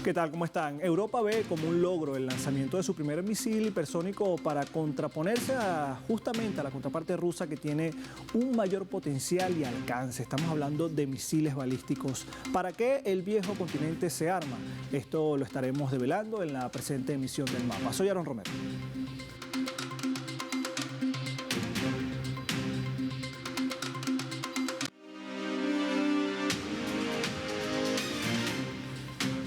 ¿Qué tal? ¿Cómo están? Europa ve como un logro el lanzamiento de su primer misil hipersónico para contraponerse justamente a la contraparte rusa, que tiene un mayor potencial y alcance. Estamos hablando de misiles balísticos. ¿Para qué el viejo continente se arma? Esto lo estaremos develando en la presente emisión del Mapa. Soy Aaron Romero.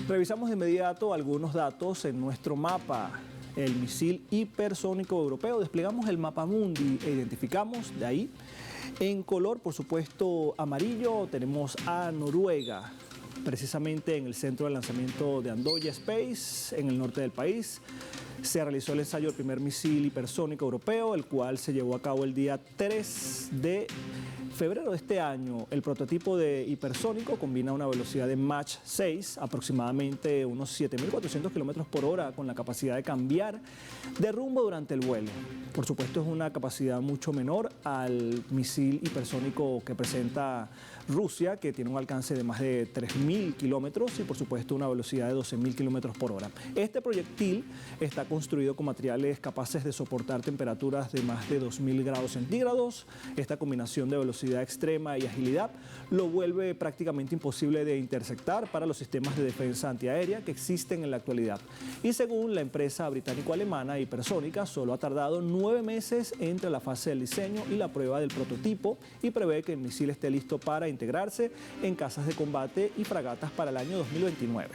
Revisamos de inmediato algunos datos en nuestro mapa, el misil hipersónico europeo. Desplegamos el mapa mundi e identificamos de ahí, en color, por supuesto, amarillo, tenemos a Noruega, precisamente en el centro de lanzamiento de Andoya Space, en el norte del país. Se realizó el ensayo del primer misil hipersónico europeo, el cual se llevó a cabo el día 3 de febrero de este año. El prototipo de hipersónico combina una velocidad de Mach 6, aproximadamente unos 7.400 kilómetros por hora, con la capacidad de cambiar de rumbo durante el vuelo. Por supuesto, es una capacidad mucho menor al misil hipersónico que presenta Rusia, que tiene un alcance de más de 3.000 kilómetros y, por supuesto, una velocidad de 12.000 kilómetros por hora. Este proyectil está construido con materiales capaces de soportar temperaturas de más de 2.000 grados centígrados. Esta combinación de velocidad extrema y agilidad lo vuelve prácticamente imposible de interceptar para los sistemas de defensa antiaérea que existen en la actualidad. Y según la empresa británico-alemana Hipersónica, solo ha tardado 9 meses entre la fase del diseño y la prueba del prototipo, y prevé que el misil esté listo para integrarse en casas de combate y fragatas para el año 2029.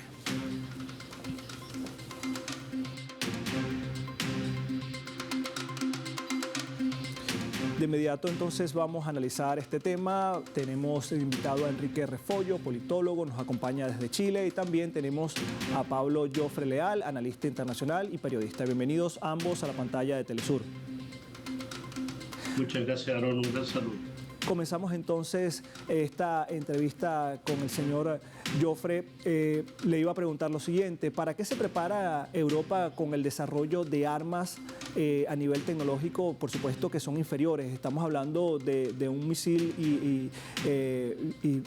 De inmediato entonces vamos a analizar este tema. Tenemos invitado a Enrique Refollo, politólogo, nos acompaña desde Chile, y también tenemos a Pablo Jofre Leal, analista internacional y periodista. Bienvenidos ambos a la pantalla de Telesur. Muchas gracias, Aaron. Un gran saludo. Comenzamos entonces esta entrevista con el señor Jofre. Le iba a preguntar lo siguiente: ¿para qué se prepara Europa con el desarrollo de armas a nivel tecnológico, por supuesto, que son inferiores? Estamos hablando de un misil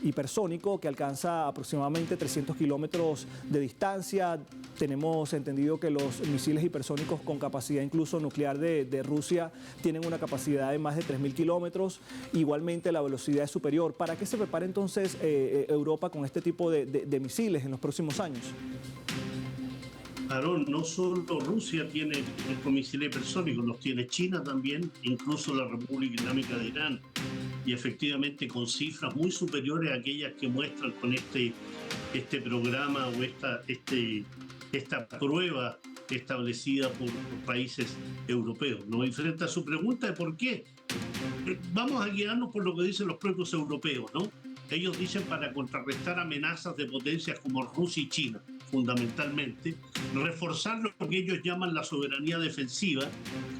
hipersónico que alcanza aproximadamente 300 kilómetros de distancia. Tenemos entendido que los misiles hipersónicos con capacidad incluso nuclear de Rusia tienen una capacidad de más de 3.000 kilómetros. Igualmente la velocidad es superior. ¿Para qué se prepara entonces Europa con este tipo de misiles en los próximos años? Aaron, no solo Rusia tiene estos misiles hipersónicos, los tiene China también, incluso la República Islámica de Irán, y efectivamente con cifras muy superiores a aquellas que muestran con este programa o esta prueba establecida por países europeos, ¿no? Y frente a su pregunta de por qué, vamos a guiarnos por lo que dicen los propios europeos, ¿no? Ellos dicen para contrarrestar amenazas de potencias como Rusia y China, fundamentalmente, reforzar lo que ellos llaman la soberanía defensiva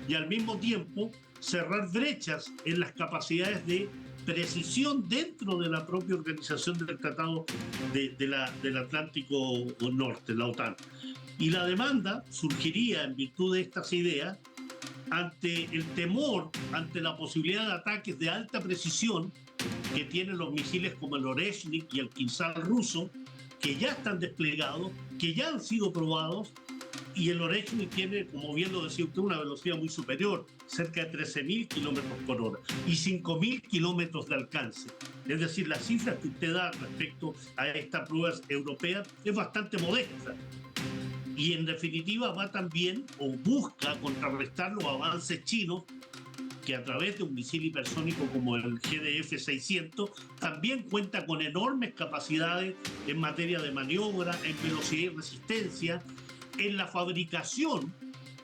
y al mismo tiempo cerrar brechas en las capacidades de precisión dentro de la propia organización del Tratado del Atlántico Norte, la OTAN. Y la demanda surgiría en virtud de estas ideas ante el temor, ante la posibilidad de ataques de alta precisión que tienen los misiles como el Oreshnik y el Kinzhal ruso, que ya están desplegados, que ya han sido probados, y el Oreshnik tiene, como bien lo decía usted, una velocidad muy superior, cerca de 13.000 kilómetros por hora y 5.000 kilómetros de alcance. Es decir, la cifra que usted da respecto a esta prueba europea es bastante modesta. Y en definitiva va también o busca contrarrestar los avances chinos, que a través de un misil hipersónico como el GDF-600 también cuenta con enormes capacidades en materia de maniobra, en velocidad y resistencia, en la fabricación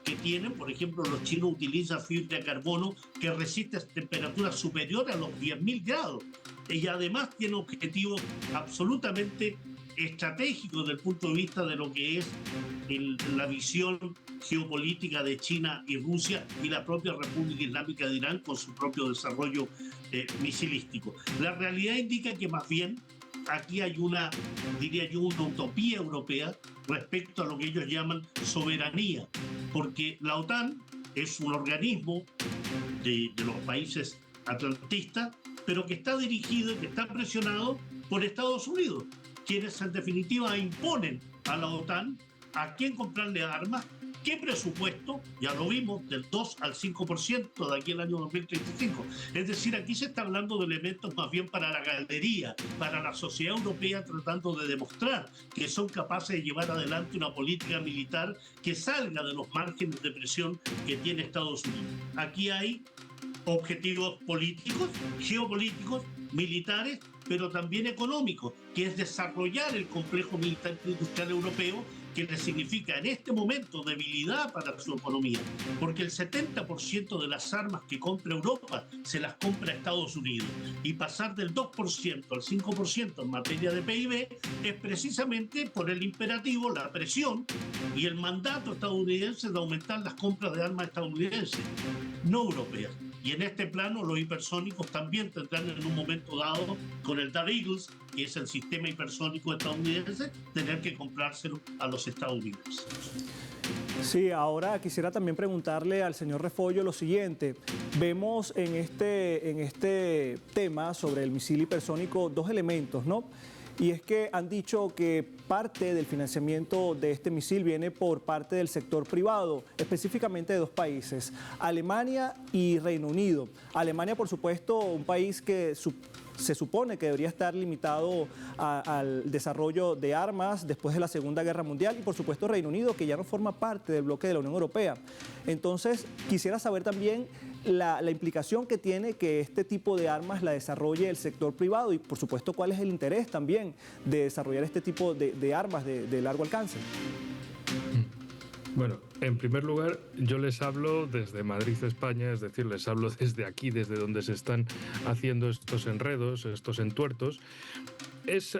que tienen. Por ejemplo, los chinos utilizan fibra de carbono que resiste temperaturas superiores a los 10.000 grados y además tiene objetivos absolutamente estratégicos desde el punto de vista de lo que es la visión geopolítica de China y Rusia y la propia República Islámica de Irán con su propio desarrollo misilístico. La realidad indica que más bien aquí hay una, diría yo, una utopía europea respecto a lo que ellos llaman soberanía, porque la OTAN es un organismo de los países atlantistas, pero que está dirigido y que está presionado por Estados Unidos. quienes en definitiva imponen a la OTAN a quién comprarle armas, qué presupuesto, ya lo vimos, del 2 al 5% de aquí al año 2035. Es decir, aquí se está hablando de elementos más bien para la galería, para la sociedad europea tratando de demostrar que son capaces de llevar adelante una política militar que salga de los márgenes de presión que tiene Estados Unidos. Aquí hay objetivos políticos, geopolíticos, militares, pero también económicos, que es desarrollar el complejo militar industrial europeo, que le significa en este momento debilidad para su economía, porque el 70% de las armas que compra Europa se las compra Estados Unidos, y pasar del 2% al 5% en materia de PIB es precisamente por el imperativo, la presión y el mandato estadounidense de aumentar las compras de armas estadounidenses, no europeas. Y en este plano los hipersónicos también tendrán en un momento dado, con el THAAD Eagles, que es el sistema hipersónico estadounidense, tener que comprárselo a los estadounidenses. Sí, ahora quisiera también preguntarle al señor Refollo lo siguiente. Vemos en este tema sobre el misil hipersónico dos elementos, ¿no? Y es que han dicho que parte del financiamiento de este misil viene por parte del sector privado, específicamente de dos países, Alemania y Reino Unido. Alemania, por supuesto, un país que se supone que debería estar limitado al desarrollo de armas después de la Segunda Guerra Mundial, y por supuesto Reino Unido, que ya no forma parte del bloque de la Unión Europea. Entonces, quisiera saber también la implicación que tiene que este tipo de armas la desarrolle el sector privado, y por supuesto cuál es el interés también de desarrollar este tipo de armas de largo alcance. Bueno, en primer lugar, yo les hablo desde Madrid, España, es decir, les hablo desde aquí, desde donde se están haciendo estos enredos, estos entuertos. Es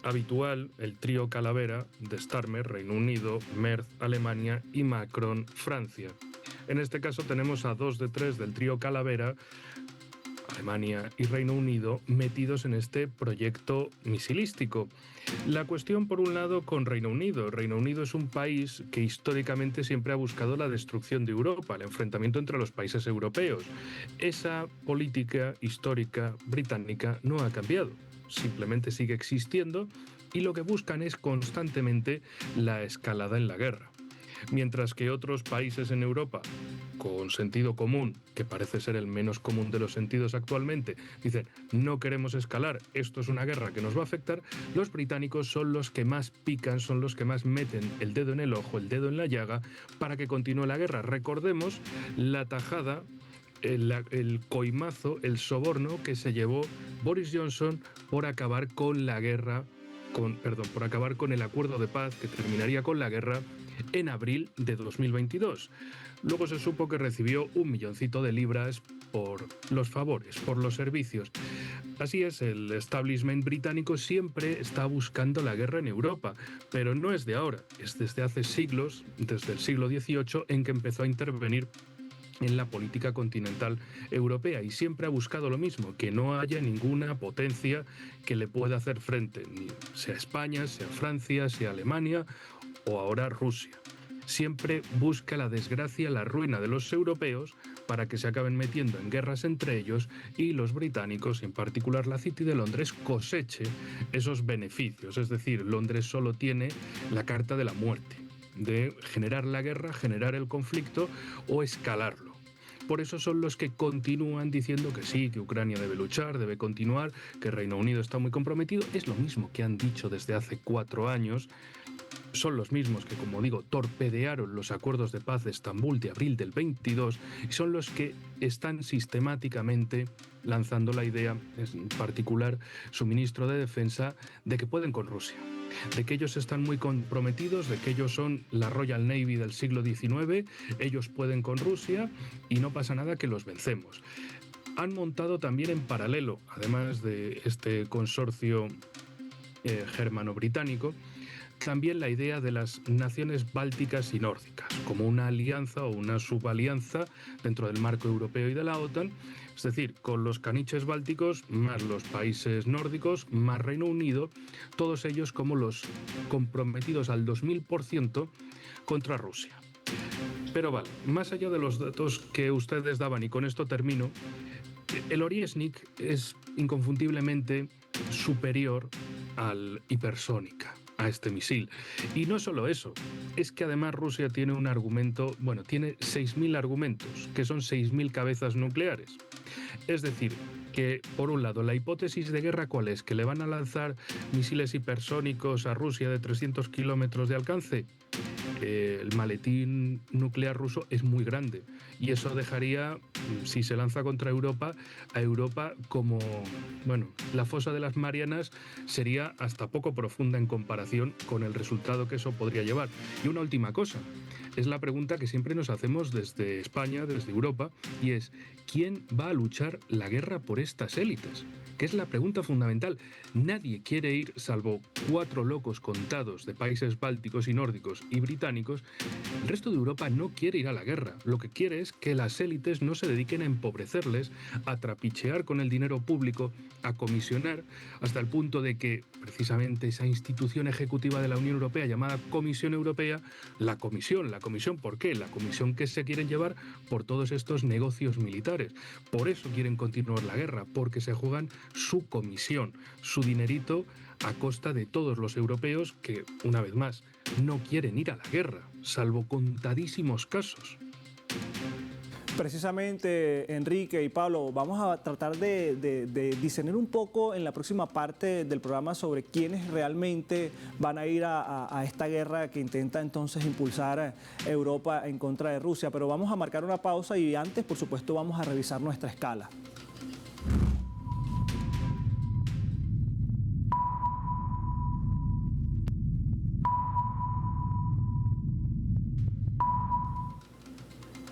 habitual el trío Calavera de Starmer, Reino Unido, Merz, Alemania, y Macron, Francia. En este caso tenemos a 2 de 3 del trío Calavera, Alemania y Reino Unido, metidos en este proyecto misilístico. La cuestión, por un lado, con Reino Unido. Reino Unido es un país que históricamente siempre ha buscado la destrucción de Europa, el enfrentamiento entre los países europeos. Esa política histórica británica no ha cambiado, simplemente sigue existiendo, y lo que buscan es constantemente la escalada en la guerra. Mientras que otros países en Europa, con sentido común, que parece ser el menos común de los sentidos actualmente, dicen, no queremos escalar, esto es una guerra que nos va a afectar, los británicos son los que más pican, son los que más meten el dedo en el ojo, el dedo en la llaga, para que continúe la guerra. Recordemos la tajada, el coimazo, el soborno que se llevó Boris Johnson por acabar con la guerra, por acabar con el acuerdo de paz que terminaría con la guerra en abril de 2022. Luego se supo que recibió 1 milloncito de libras por los favores, por los servicios. Así es, el establishment británico siempre está buscando la guerra en Europa, pero no es de ahora, es desde hace siglos, desde el siglo XVIII, en que empezó a intervenir en la política continental europea, y siempre ha buscado lo mismo, que no haya ninguna potencia que le pueda hacer frente, sea España, sea Francia, sea Alemania o ahora Rusia. Siempre busca la desgracia, la ruina de los europeos para que se acaben metiendo en guerras entre ellos, y los británicos, en particular la City de Londres, coseche esos beneficios. Es decir, Londres solo tiene la carta de la muerte, de generar la guerra, generar el conflicto o escalarlo. Por eso son los que continúan diciendo que sí, que Ucrania debe luchar, debe continuar, que Reino Unido está muy comprometido. Es lo mismo que han dicho desde hace 4 años. Son los mismos que, como digo, torpedearon los acuerdos de paz de Estambul de abril del 22, y son los que están sistemáticamente lanzando la idea, en particular su ministro de Defensa, de que pueden con Rusia, de que ellos están muy comprometidos, de que ellos son la Royal Navy del siglo XIX, ellos pueden con Rusia y no pasa nada, que los vencemos. Han montado también en paralelo, además de este consorcio germano-británico, también la idea de las naciones bálticas y nórdicas, como una alianza o una subalianza dentro del marco europeo y de la OTAN, es decir, con los caniches bálticos, más los países nórdicos, más Reino Unido, todos ellos como los comprometidos al 2000% contra Rusia. Pero vale, más allá de los datos que ustedes daban, y con esto termino, el Oriesnik es inconfundiblemente superior al hipersónica, a este misil. Y no solo eso, es que además Rusia tiene un argumento, bueno, tiene 6.000 argumentos, que son 6.000 cabezas nucleares. Es decir, que por un lado, la hipótesis de guerra, ¿cuál es? ¿Que le van a lanzar misiles hipersónicos a Rusia de 300 kilómetros de alcance? El maletín nuclear ruso es muy grande y eso dejaría, si se lanza contra Europa, a Europa como, bueno, la fosa de las Marianas sería hasta poco profunda en comparación con el resultado que eso podría llevar. Y una última cosa, es la pregunta que siempre nos hacemos desde España, desde Europa, y es, ¿quién va a luchar la guerra por estas élites? Que es la pregunta fundamental. Nadie quiere ir, salvo 4 locos contados de países bálticos y nórdicos y británicos. El resto de Europa no quiere ir a la guerra. Lo que quiere es que las élites no se dediquen a empobrecerles, a trapichear con el dinero público, a comisionar, hasta el punto de que precisamente esa institución ejecutiva de la Unión Europea llamada Comisión Europea, la comisión, ¿por qué? La comisión que se quieren llevar por todos estos negocios militares. Por eso quieren continuar la guerra, porque se juegan su comisión, su dinerito a costa de todos los europeos que, una vez más, no quieren ir a la guerra, salvo contadísimos casos. Precisamente, Enrique y Pablo, vamos a tratar de discernir un poco en la próxima parte del programa sobre quiénes realmente van a ir a esta guerra que intenta entonces impulsar Europa en contra de Rusia. Pero vamos a marcar una pausa y antes, por supuesto, vamos a revisar nuestra escala.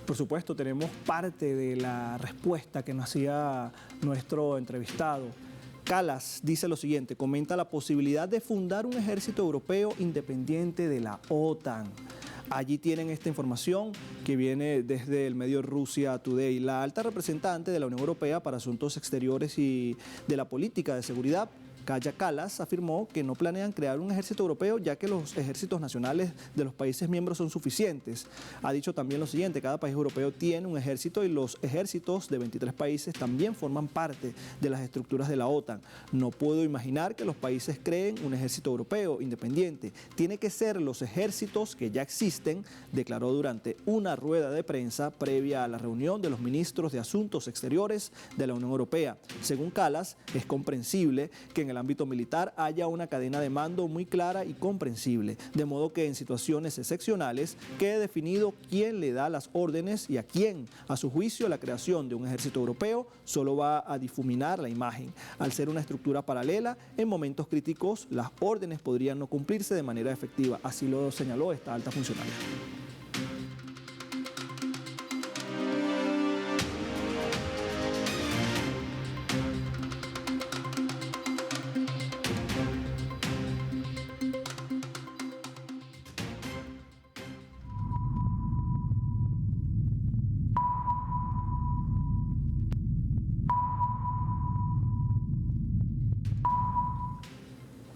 Por supuesto, tenemos parte de la respuesta que nos hacía nuestro entrevistado. Kallas dice lo siguiente, comenta la posibilidad de fundar un ejército europeo independiente de la OTAN. Allí tienen esta información que viene desde el medio Russia Today. La alta representante de la Unión Europea para Asuntos Exteriores y de la Política de Seguridad, Kaja Kallas, afirmó que no planean crear un ejército europeo ya que los ejércitos nacionales de los países miembros son suficientes. Ha dicho también lo siguiente, cada país europeo tiene un ejército y los ejércitos de 23 países también forman parte de las estructuras de la OTAN. No puedo imaginar que los países creen un ejército europeo independiente. Tiene que ser los ejércitos que ya existen, declaró durante una rueda de prensa previa a la reunión de los ministros de Asuntos Exteriores de la Unión Europea. Según Kallas, es comprensible que en el ámbito militar haya una cadena de mando muy clara y comprensible, de modo que en situaciones excepcionales quede definido quién le da las órdenes y a quién. A su juicio, la creación de un ejército europeo solo va a difuminar la imagen. Al ser una estructura paralela, en momentos críticos las órdenes podrían no cumplirse de manera efectiva, así lo señaló esta alta funcionaria.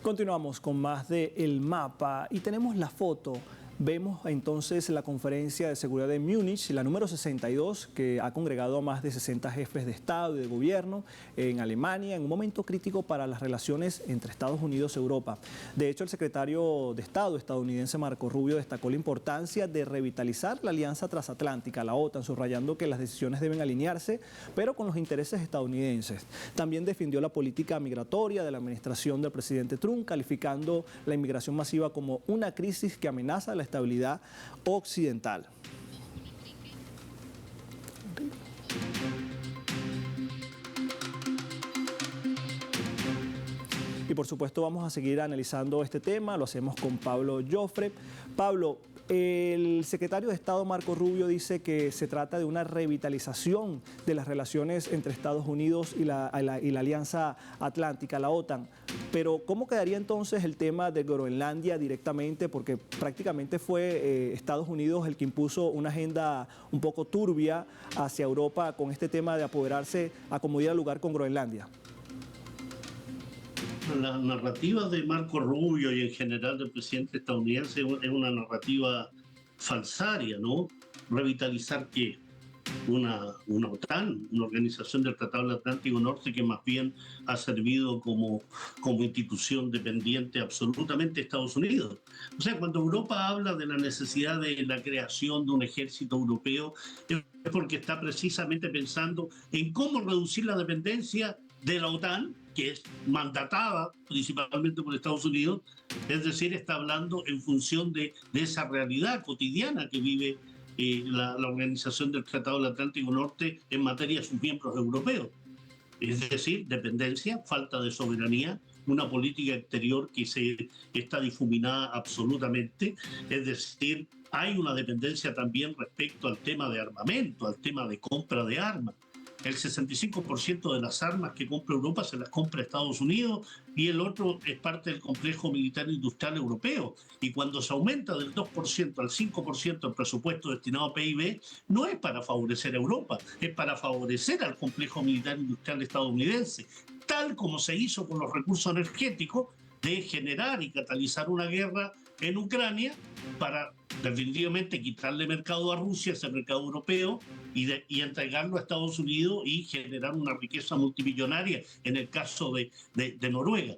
Continuamos con más de El Mapa y tenemos la foto. Vemos entonces la conferencia de seguridad de Múnich, la número 62, que ha congregado a más de 60 jefes de Estado y de gobierno en Alemania, en un momento crítico para las relaciones entre Estados Unidos y Europa. De hecho, el secretario de Estado estadounidense Marco Rubio destacó la importancia de revitalizar la alianza transatlántica, la OTAN, subrayando que las decisiones deben alinearse, pero con los intereses estadounidenses. También defendió la política migratoria de la administración del presidente Trump, calificando la inmigración masiva como una crisis que amenaza la estabilidad occidental. Y por supuesto vamos a seguir analizando este tema, lo hacemos con Pablo Joffre. Pablo, el secretario de Estado Marco Rubio dice que se trata de una revitalización de las relaciones entre Estados Unidos y la Alianza Atlántica, la OTAN. Pero ¿cómo quedaría entonces el tema de Groenlandia directamente? Porque prácticamente fue Estados Unidos el que impuso una agenda un poco turbia hacia Europa con este tema de apoderarse, acomodar el lugar con Groenlandia. La narrativa de Marco Rubio y en general del presidente estadounidense es una narrativa falsaria, ¿no? ¿Revitalizar qué? una OTAN, una organización del Tratado del Atlántico Norte que más bien ha servido como institución dependiente absolutamente de Estados Unidos. O sea, cuando Europa habla de la necesidad de la creación de un ejército europeo, es porque está precisamente pensando en cómo reducir la dependencia de la OTAN, que es mandatada principalmente por Estados Unidos, es decir, está hablando en función de esa realidad cotidiana que vive la organización del Tratado del Atlántico Norte en materia de sus miembros europeos. Es decir, dependencia, falta de soberanía, una política exterior que está difuminada absolutamente, es decir, hay una dependencia también respecto al tema de armamento, al tema de compra de armas. El 65% de las armas que compra Europa se las compra Estados Unidos y el otro es parte del complejo militar industrial europeo. Y cuando se aumenta del 2% al 5% el presupuesto destinado a PIB, no es para favorecer a Europa, es para favorecer al complejo militar industrial estadounidense, tal como se hizo con los recursos energéticos, de generar y catalizar una guerra en Ucrania para definitivamente quitarle mercado a Rusia, ese mercado europeo, y entregarlo a Estados Unidos y generar una riqueza multimillonaria en el caso de Noruega.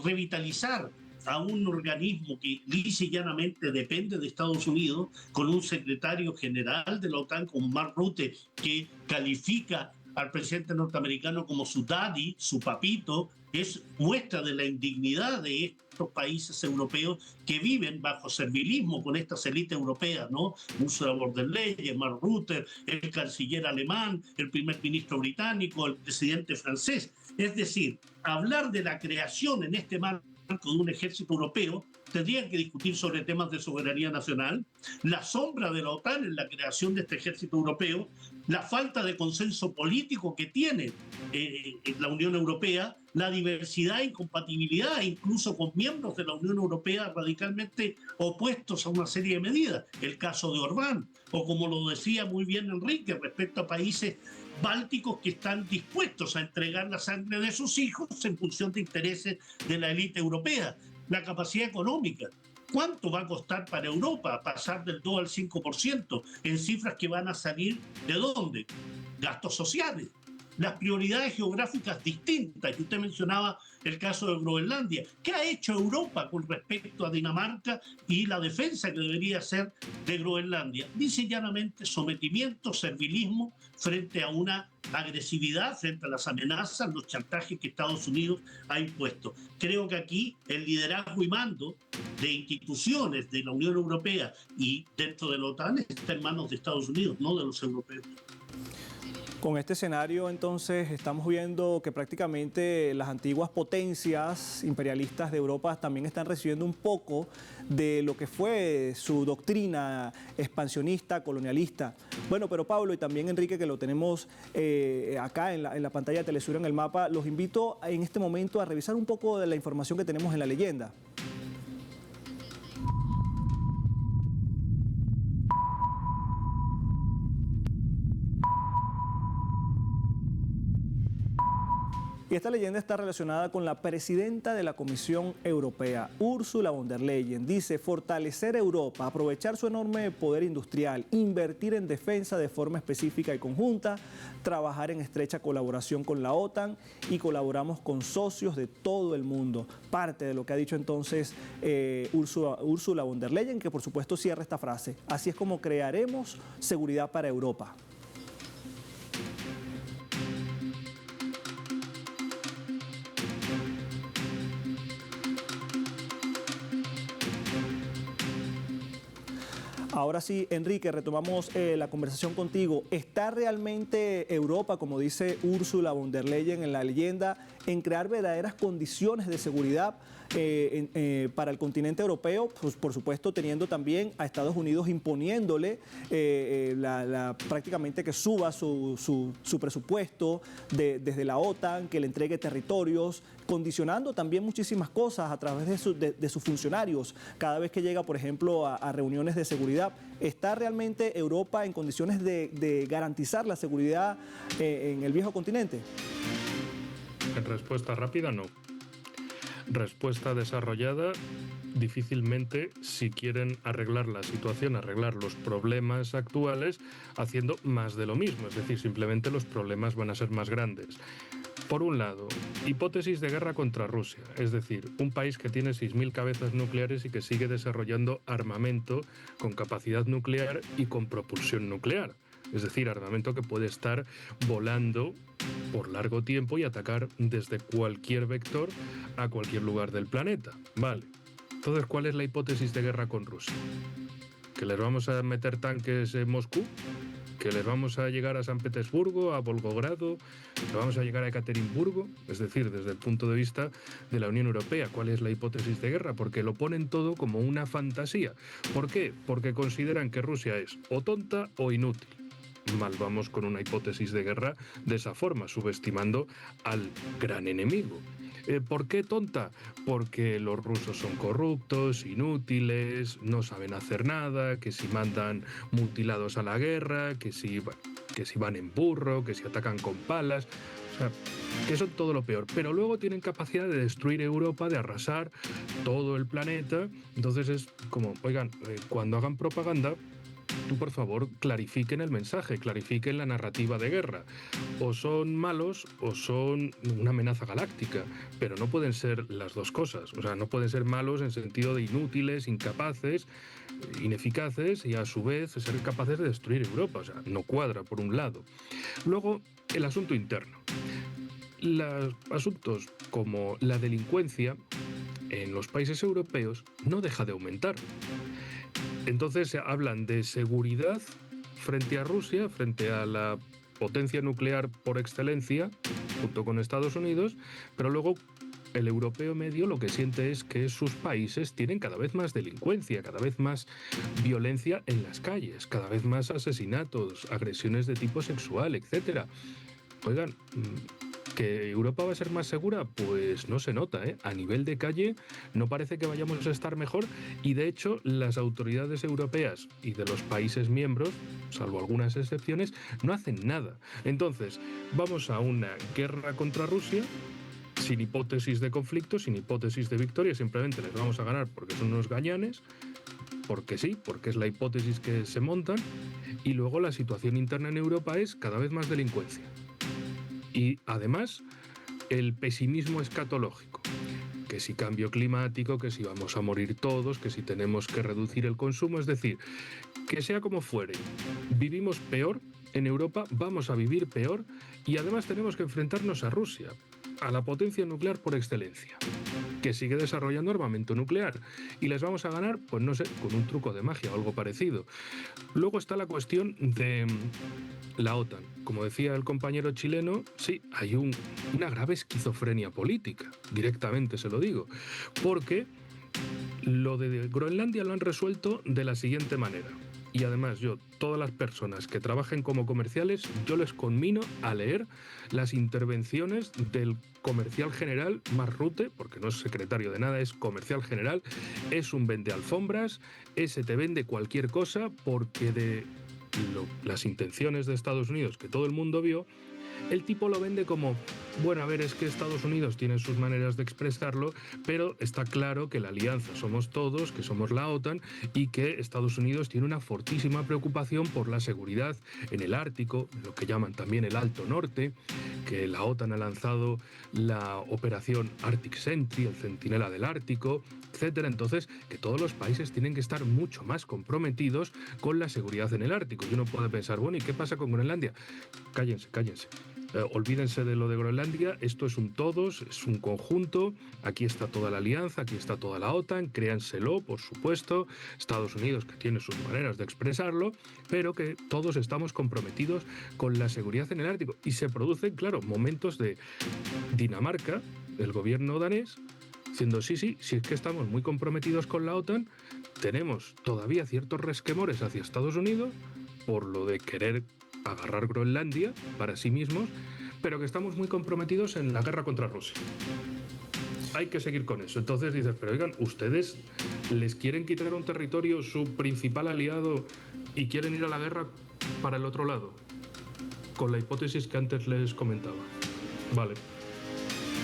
Revitalizar a un organismo que lisa y llanamente depende de Estados Unidos, con un secretario general de la OTAN, con Mark Rutte, que califica al presidente norteamericano como su daddy, su papito, es muestra de la indignidad de estos países europeos que viven bajo servilismo con estas élites europeas, ¿no? Ursula von der Leyen, Mark Rutte, el canciller alemán, el primer ministro británico, el presidente francés. Es decir, hablar de la creación en este marco de un ejército europeo, tendrían que discutir sobre temas de soberanía nacional, la sombra de la OTAN en la creación de este ejército europeo, la falta de consenso político que tiene la Unión Europea, la diversidad e incompatibilidad, incluso con miembros de la Unión Europea radicalmente opuestos a una serie de medidas. El caso de Orbán, o como lo decía muy bien Enrique, respecto a países bálticos que están dispuestos a entregar la sangre de sus hijos en función de intereses de la élite europea. La capacidad económica. ¿Cuánto va a costar para Europa pasar del 2 al 5% en cifras que van a salir de dónde? Gastos sociales. Las prioridades geográficas distintas. Y usted mencionaba el caso de Groenlandia. ¿Qué ha hecho Europa con respecto a Dinamarca y la defensa que debería ser de Groenlandia? Dice llanamente sometimiento, servilismo frente a una agresividad, frente a las amenazas, los chantajes que Estados Unidos ha impuesto. Creo que aquí el liderazgo y mando de instituciones de la Unión Europea y dentro de la OTAN está en manos de Estados Unidos, no de los europeos. Con este escenario, entonces, estamos viendo que prácticamente las antiguas potencias imperialistas de Europa también están recibiendo un poco de lo que fue su doctrina expansionista, colonialista. Bueno, pero Pablo y también Enrique, que lo tenemos acá en la pantalla de Telesur en el mapa, los invito en este momento a revisar un poco de la información que tenemos en la leyenda. Y esta leyenda está relacionada con la presidenta de la Comisión Europea, Ursula von der Leyen. Dice: fortalecer Europa, aprovechar su enorme poder industrial, invertir en defensa de forma específica y conjunta, trabajar en estrecha colaboración con la OTAN y colaboramos con socios de todo el mundo. Parte de lo que ha dicho entonces Ursula von der Leyen, que por supuesto cierra esta frase: así es como crearemos seguridad para Europa. Ahora sí, Enrique, retomamos la conversación contigo. ¿Está realmente Europa, como dice Ursula von der Leyen en la leyenda, en crear verdaderas condiciones de seguridad para el continente europeo? Pues, por supuesto, teniendo también a Estados Unidos imponiéndole prácticamente que suba su presupuesto desde la OTAN, que le entregue territorios, condicionando también muchísimas cosas a través de sus funcionarios cada vez que llega, por ejemplo, a reuniones de seguridad. ¿Está realmente Europa en condiciones de garantizar la seguridad en el viejo continente? En respuesta rápida, no. respuesta desarrollada difícilmente, si quieren arreglar la situación, arreglar los problemas actuales, haciendo más de lo mismo, es decir, simplemente los problemas van a ser más grandes. Por un lado, hipótesis de guerra contra Rusia, es decir, un país que tiene 6.000 cabezas nucleares y que sigue desarrollando armamento con capacidad nuclear y con propulsión nuclear. Es decir, armamento que puede estar volando por largo tiempo y atacar desde cualquier vector a cualquier lugar del planeta. Vale. Entonces, ¿cuál es la hipótesis de guerra con Rusia? ¿Que les vamos a meter tanques en Moscú? ¿Que les vamos a llegar a San Petersburgo, a Volgogrado? ¿Que vamos a llegar a Ekaterimburgo? Es decir, desde el punto de vista de la Unión Europea, ¿cuál es la hipótesis de guerra? Porque lo ponen todo como una fantasía. ¿Por qué? Porque consideran que Rusia es o tonta o inútil. Mal vamos con una hipótesis de guerra de esa forma, subestimando al gran enemigo. ¿Por qué tonta? Porque los rusos son corruptos, inútiles, no saben hacer nada, que si mandan mutilados a la guerra, que si van en burro, que si atacan con palas, o sea, que son todo lo peor. Pero luego tienen capacidad de destruir Europa, de arrasar todo el planeta. Entonces es como, oigan, cuando hagan propaganda, tú, por favor, clarifiquen el mensaje, clarifiquen la narrativa de guerra. O son malos o son una amenaza galáctica, pero no pueden ser las dos cosas. O sea, no pueden ser malos en sentido de inútiles, incapaces, ineficaces y a su vez ser capaces de destruir Europa. O sea, no cuadra por un lado. Luego, el asunto interno. Los asuntos como la delincuencia en los países europeos no deja de aumentar. Entonces se hablan de seguridad frente a Rusia, frente a la potencia nuclear por excelencia, junto con Estados Unidos, pero luego el europeo medio lo que siente es que sus países tienen cada vez más delincuencia, cada vez más violencia en las calles, cada vez más asesinatos, agresiones de tipo sexual, etc. Oigan, ¿que Europa va a ser más segura? Pues no se nota, ¿eh? A nivel de calle no parece que vayamos a estar mejor y de hecho las autoridades europeas y de los países miembros, salvo algunas excepciones, no hacen nada. Entonces, vamos a una guerra contra Rusia sin hipótesis de conflicto, sin hipótesis de victoria, simplemente les vamos a ganar porque son unos gañanes, porque sí, porque es la hipótesis que se montan, y luego la situación interna en Europa es cada vez más delincuencia. Y además, el pesimismo escatológico, que si cambio climático, que si vamos a morir todos, que si tenemos que reducir el consumo, es decir, que sea como fuere, vivimos peor en Europa, vamos a vivir peor y además tenemos que enfrentarnos a Rusia, a la potencia nuclear por excelencia, que sigue desarrollando armamento nuclear y les vamos a ganar, pues no sé, con un truco de magia o algo parecido. Luego está la cuestión de la OTAN. Como decía el compañero chileno, sí, hay una grave esquizofrenia política, directamente se lo digo, porque lo de Groenlandia lo han resuelto de la siguiente manera. Y además todas las personas que trabajen como comerciales, yo les conmino a leer las intervenciones del comercial general Mark Rutte, porque no es secretario de nada, es comercial general, es un vende alfombras, ese te vende cualquier cosa, porque de las intenciones de Estados Unidos que todo el mundo vio, el tipo lo vende como, bueno, a ver, es que Estados Unidos tiene sus maneras de expresarlo, pero está claro que la alianza somos todos, que somos la OTAN y que Estados Unidos tiene una fortísima preocupación por la seguridad en el Ártico, lo que llaman también el Alto Norte, que la OTAN ha lanzado la operación Arctic Sentry, el Centinela del Ártico, etcétera. Entonces, que todos los países tienen que estar mucho más comprometidos con la seguridad en el Ártico. Y uno puede pensar, bueno, ¿y qué pasa con Groenlandia? Cállense. Olvídense de lo de Groenlandia, esto es un todos, es un conjunto, aquí está toda la alianza, aquí está toda la OTAN, créanselo, por supuesto, Estados Unidos que tiene sus maneras de expresarlo, pero que todos estamos comprometidos con la seguridad en el Ártico. Y se producen, claro, momentos de Dinamarca, el gobierno danés, diciendo sí, si es que estamos muy comprometidos con la OTAN, tenemos todavía ciertos resquemores hacia Estados Unidos por lo de querer agarrar Groenlandia para sí mismos, pero que estamos muy comprometidos en la guerra contra Rusia. Hay que seguir con eso. Entonces dices, pero oigan, ¿ustedes les quieren quitar un territorio, su principal aliado, y quieren ir a la guerra para el otro lado? Con la hipótesis que antes les comentaba. Vale.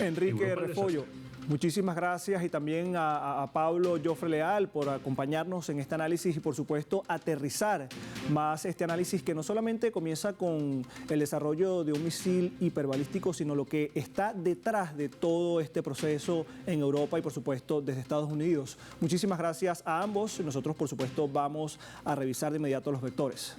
Enrique Refollo, Muchísimas gracias y también a Pablo Jofre Leal por acompañarnos en este análisis y por supuesto aterrizar más este análisis que no solamente comienza con el desarrollo de un misil hiperbalístico, sino lo que está detrás de todo este proceso en Europa y por supuesto desde Estados Unidos. Muchísimas gracias a ambos. Nosotros por supuesto vamos a revisar de inmediato los vectores.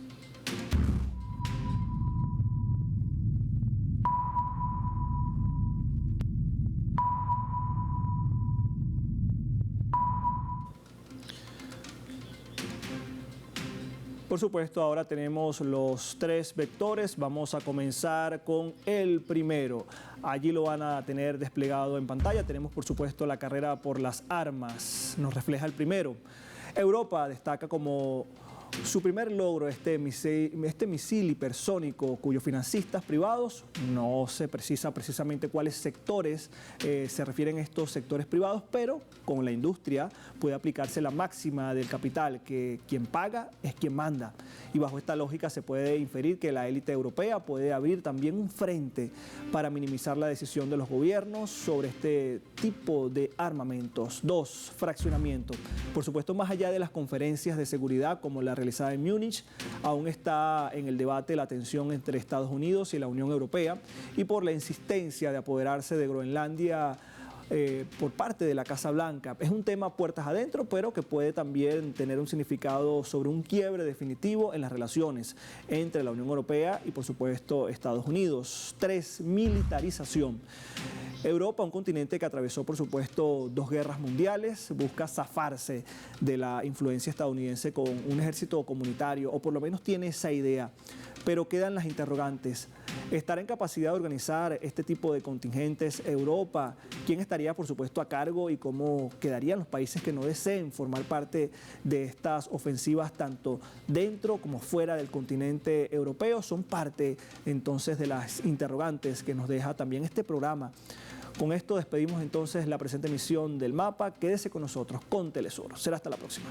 Por supuesto, ahora tenemos los 3 vectores. Vamos a comenzar con el primero. Allí lo van a tener desplegado en pantalla. Tenemos, por supuesto, la carrera por las armas. Nos refleja el primero. Europa destaca como su primer logro este misil hipersónico cuyos financistas privados, no se precisa precisamente cuáles sectores se refieren a estos sectores privados, pero con la industria puede aplicarse la máxima del capital, que quien paga es quien manda. Y bajo esta lógica se puede inferir que la élite europea puede abrir también un frente para minimizar la decisión de los gobiernos sobre este tipo de armamentos. 2, fraccionamiento. Por supuesto, más allá de las conferencias de seguridad como la realizada en Múnich, aún está en el debate la tensión entre Estados Unidos y la Unión Europea y por la insistencia de apoderarse de Groenlandia por parte de la Casa Blanca. Es un tema puertas adentro, pero que puede también tener un significado sobre un quiebre definitivo en las relaciones entre la Unión Europea y, por supuesto, Estados Unidos. 3, militarización. Europa, un continente que atravesó, por supuesto, 2 guerras mundiales, busca zafarse de la influencia estadounidense con un ejército comunitario, o por lo menos tiene esa idea. Pero quedan las interrogantes. ¿Estará en capacidad de organizar este tipo de contingentes Europa? ¿Quién estaría, por supuesto, a cargo y cómo quedarían los países que no deseen formar parte de estas ofensivas tanto dentro como fuera del continente europeo? Son parte, entonces, de las interrogantes que nos deja también este programa. Con esto despedimos entonces la presente emisión del Mapa. Quédese con nosotros, con Telesur. Será hasta la próxima.